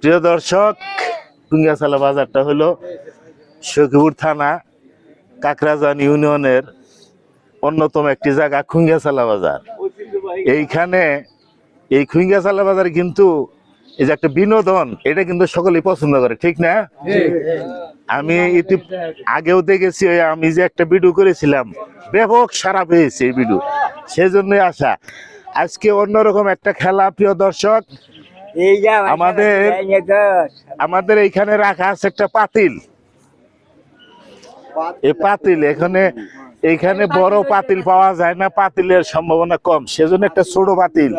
প্রিয় দর্শক, টুঙ্গিয়াছালা বাজারটা হলো সখীপুর থানা কাকরাজান ইউনিয়নের অন্যতম একটি জায়গা খুঙ্গিয়াছালা বাজার। এইখানে এই খুঙ্গিয়াছালা বাজার কিন্তু এই যে একটা বিনোদন, এটা কিন্তু সকলেই পছন্দ করে, ঠিক না? আমি আগেও দেখেছি, আমি যে একটা ভিডিও করেছিলাম ব্যাপক সারা পেয়েছে এই ভিডিও, সেজন্যই আসা। আজকে অন্যরকম একটা খেলা প্রিয় দর্শক। আমাদের এইখানে রাখা আছে একটা পাতিল। এই পাতিল এইখানে বড় পাতিল পাওয়া যায় না, পাতিলের সম্ভাবনা কম, সেজন্য একটা ছোট পাতিল।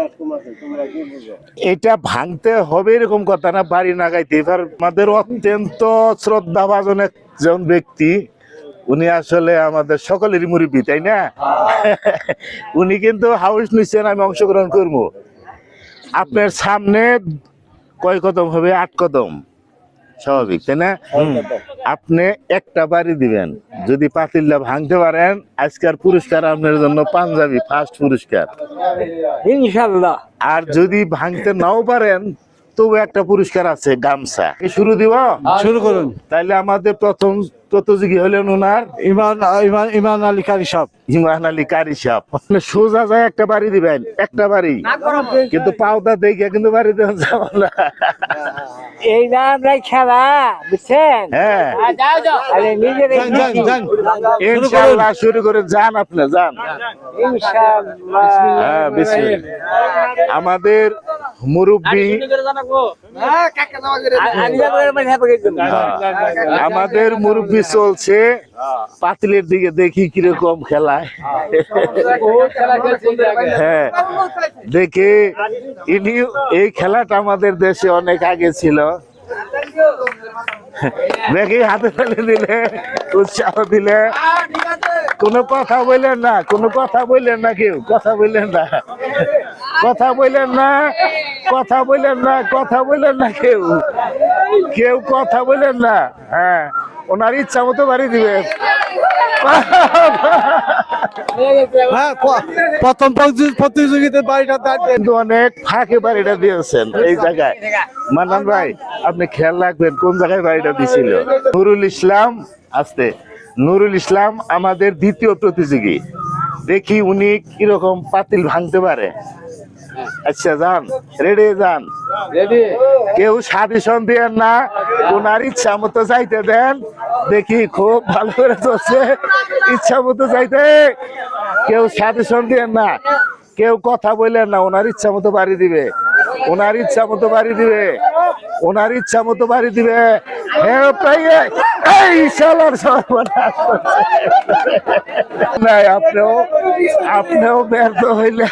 এটা ভাঙতে হবে এরকম কথা না, বাড়ি নাগাইতে। এবার আমাদের অত্যন্ত শ্রদ্ধাভাজন একজন ব্যক্তি, উনি আসলে আমাদের সকলেরই মুরব্বী, তাই না? উনি কিন্তু হাউস নিচ্ছেন আমি অংশগ্রহণ করবো। আপনার সামনে কয় কদম হবে? 8 কদম, স্বাভাবিক, তাই না? আপনি একটা বাড়ি দিবেন, যদি পাতিলটা ভাঙতে পারেন আজকের পুরস্কার আপনার জন্য পাঞ্জাবি, ফার্স্ট পুরস্কার ইনশাআল্লাহ। আর যদি ভাঙতে নাও পারেন তবু একটা পুরস্কার আছে, গামছা। শুরু দিব? শুরু করুন। তাইলে আমাদের প্রথম প্রতিযোগী হলেন ওনার ইমান আলী কারি সাহেব। ইমান আলী কারি সাহেব, সোজা যায় একটা বাড়ি দিবেন, একটা বাড়ি, কিন্তু পাওদা দেখে কিন্তু বাড়ি দেবেন যাবো না। এই নাম খেলা, বুঝছেন? হ্যাঁ, ইনশাআল্লাহ শুরু করে যান, আপনি যান। হ্যাঁ, আমাদের মুরব্বী, আমাদের মুরব্বী চলছে পাতিলের দিকে, দেখি কিরকম খেলায়। হ্যাঁ, দেখে ইনি, এই খেলাটা আমাদের দেশে অনেক আগে ছিল। দেখি হাতে ফেলে দিলে, উৎসাহ দিলে। কোনো কথা বললেন না, কোনো কথা বললেন না, কেউ কথা বললেন না, কথা বললেন না, কথা বললেন না, কথা বললেন না, কেউ কেউ কথা বললেন না। হ্যাঁ, ওনার ইচ্ছা মতো বাড়ি দিবে। প্রথম প্রতিযোগিতার বাড়িটা কিন্তু অনেক ফাঁকে বাড়িটা দিয়েছেন এই জায়গায়। মান্নান ভাই, আপনি খেয়াল রাখবেন কোন জায়গায় বাড়িটা দিছিল। নুরুল ইসলাম, আসতে, নুরুল ইসলাম আমাদের দ্বিতীয় প্রতিযোগী। দেখি উনি কিরকম পাতিল ভাঙতে পারে। আচ্ছা, যান, রেডি যান, কেউ সাজেশন দিয়েন না, ওনার ইচ্ছা মতো যাইতে দেন। দেখি খুব ভালো করে চলছে, ইচ্ছা মতো যাইতে, কেউ সাজেশন দিয়েন না, কেউ কথা বললেন না। ওনার ইচ্ছা মতো বাড়ি দিবে, ওনার ইচ্ছা মতো বাড়ি দিবে, ওনার ইচ্ছা মতো বাড়ি দিবে। আপনিও ব্যর্থ হইলেন।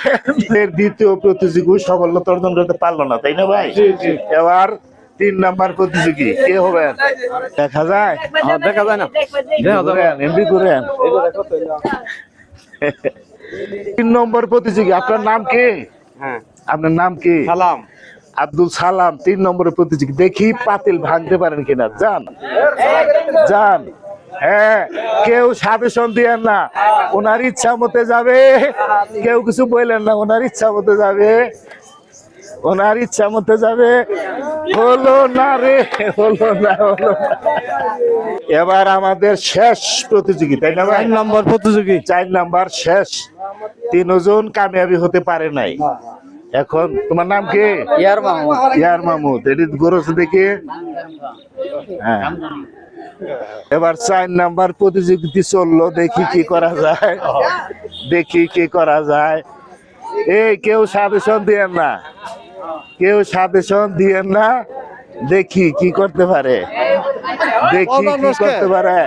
দ্বিতীয় প্রতিযোগী সফলতা অর্জন করতে পারলো না, তাই না ভাই? এবার 3 নাম্বার প্রতিযোগী কে হবেন দেখা যায়? দেখা যায় না, এমবি করেন। 3 নম্বর প্রতিযোগী, আপনার নাম কি? আপনার নাম কি? সালাম, আব্দুল সালাম, 3 নম্বরের প্রতিযোগী। দেখি পাতিল ভাঙতে পারেন কিনা, যান যান। হ্যাঁ, কেউ সাজেশন দিয়েন না, ওনার ইচ্ছা মতে যাবে, কেউ কিছু বললেন না, ওনার ইচ্ছা মতে যাবে, ওনার ইচ্ছা মতে যাবে। হলো না রে, হলো না, হলো না। এবার আমাদের শেষ প্রতিযোগী, তাই না ভাই? 4 নম্বর প্রতিযোগী, 4 নাম্বার শেষ। 3 জন কামিয়াবি হতে পারে নাই। এখন তোমার নাম কি? ইয়ার মাহমুদ। এটি গরজ দেখে। হ্যাঁ, এবার 4 নাম্বার প্রতিযোগিতা চললো, দেখি কি করা যায়, দেখি কি করা যায়। এই কেউ সাজেশন দিয়েন না, কেউ সাজেশন দিয়েন না, দেখি কি করতে পারে, দেখি কি করতে পারে।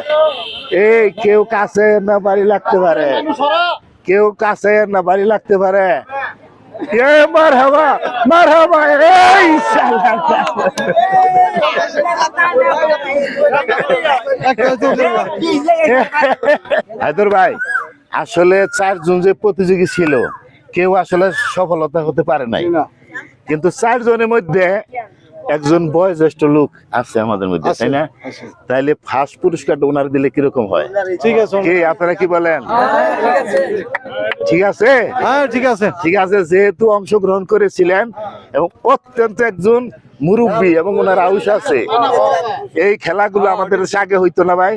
এই কেউ কাছে না বাড়ি লাগতে পারে, কেউ কাছে না বাড়ি লাগতে পারে। মারহাবা, মারহাবা। এই শালা, হায়দর ভাই, আসলে 4 জন যে প্রতিযোগী ছিল, কেউ আসলে সফলতা হতে পারে নাই। কিন্তু 4 জনের মধ্যে একজন বয়োজ্যেষ্ঠ লোক আছে আমাদের মধ্যে, তাই না? তাইলে ফার্স্ট পুরস্কারটা ওনার দিলে কিরকম হয়? ঠিক আছে কি আপনারা কি বলেন? ঠিক আছে, হ্যাঁ ঠিক আছে। ঠিক আছে। যেহেতু অংশগ্রহণ করেছিলেন এবং অত্যন্ত একজন মুরব্বী এবং ওনার আউশ আছে, এই খেলাগুলো আমাদের দেশে আগে হইতো না ভাই?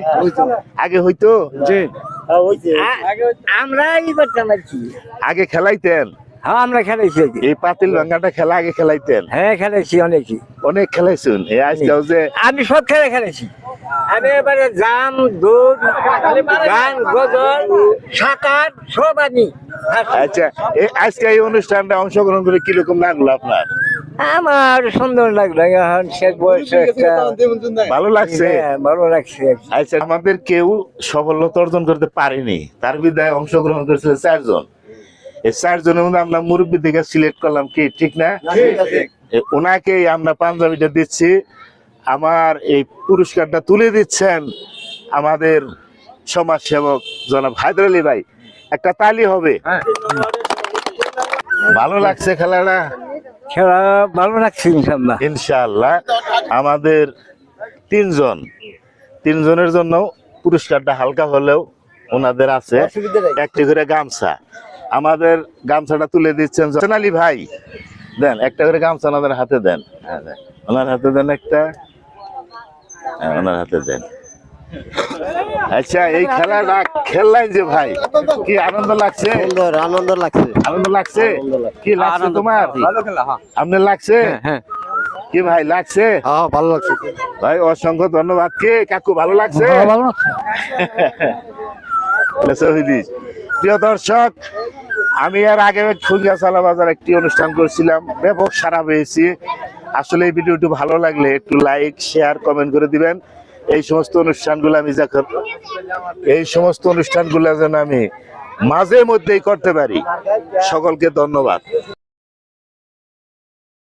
আগে হইতো? জি আমরা ই করতাম আর কি। আগে খেলাইতেন? হ্যাঁ আমরা খেলাইছি আর কি। এই পাতিল ভাঙ্গাটা খেলা আগে খেলাইতেন? হ্যাঁ খেলাইছি অনেকই। অনেক খেলাইছুন। এই আজকাল যে আমি সব খেলা খেলেছি। আমি এবারে জাম, দৌড়, গান, গজল, সাঁতার সব আমি। আচ্ছা, এই আজকে এই অনুষ্ঠানটা অংশগ্রহণ করে কিরকম লাগলো আপনার? আমার সুন্দর লাগলো, এখন শেষ বয়সে একটা ভালো লাগছে? হ্যাঁ, ভালো লাগছে। আচ্ছা, আমাদের কেউ সফলতা অর্জন করতে পারেনি, তার বিদায় অংশগ্রহণ করেছিল 4 জন। এই 4 জনের মধ্যে আমরা মুরব্বী থেকে সিলেক্ট করলাম, কি ঠিক না? ওনাকেই আমরা পাঞ্জাবিটা দিচ্ছি। আমার এই পুরস্কারটা তুলে দিচ্ছেন আমাদের সমাজ সেবক জনাব হায়দার আলী ভাই। একটা তালি হবে। ভালো লাগছে খেলাটা? খেলা ভালো লাগছে ইনশাল্লাহ। ইনশাআল্লাহ। আমাদের 3 জনের জন্য পুরস্কারটা হালকা হলেও ওনাদের আছে একটি করে গামছা। আমাদের গামছাটা তুলে দিচ্ছেন জনাব আলী ভাই। দেন একটা করে গামছা ওনাদের হাতে দেন। হ্যাঁ, দেন। ওনার হাতে দেন একটা। হ্যাঁ, ওনার হাতে দেন। আচ্ছা, এই খেলাটা খেললেন যে ভাই, কি আনন্দ লাগছে? আনন্দ লাগছে। আনন্দ লাগছে? কি লাগছে তোমার? ভালো খেলা। হ্যাঁ আপনার লাগছে? হ্যাঁ কি ভাই লাগছে? হ্যাঁ ভালো লাগছে। ভাই অসংখ্য ধন্যবাদ। কে কাকু ভালো লাগছে? ভালো লাগছে। প্রিয় দর্শক, আমি এর আগে খুলনা চালা বাজার একটি অনুষ্ঠান করছিলাম, ব্যাপক সাড়া পেয়েছি। আসলে এই ভিডিওটি ভালো লাগলে একটু লাইক, শেয়ার, কমেন্ট করে দিবেন। এই সমস্ত অনুষ্ঠানগুলো যেন আমি মাঝে মধ্যেই করতে পারি। সকলকে ধন্যবাদ।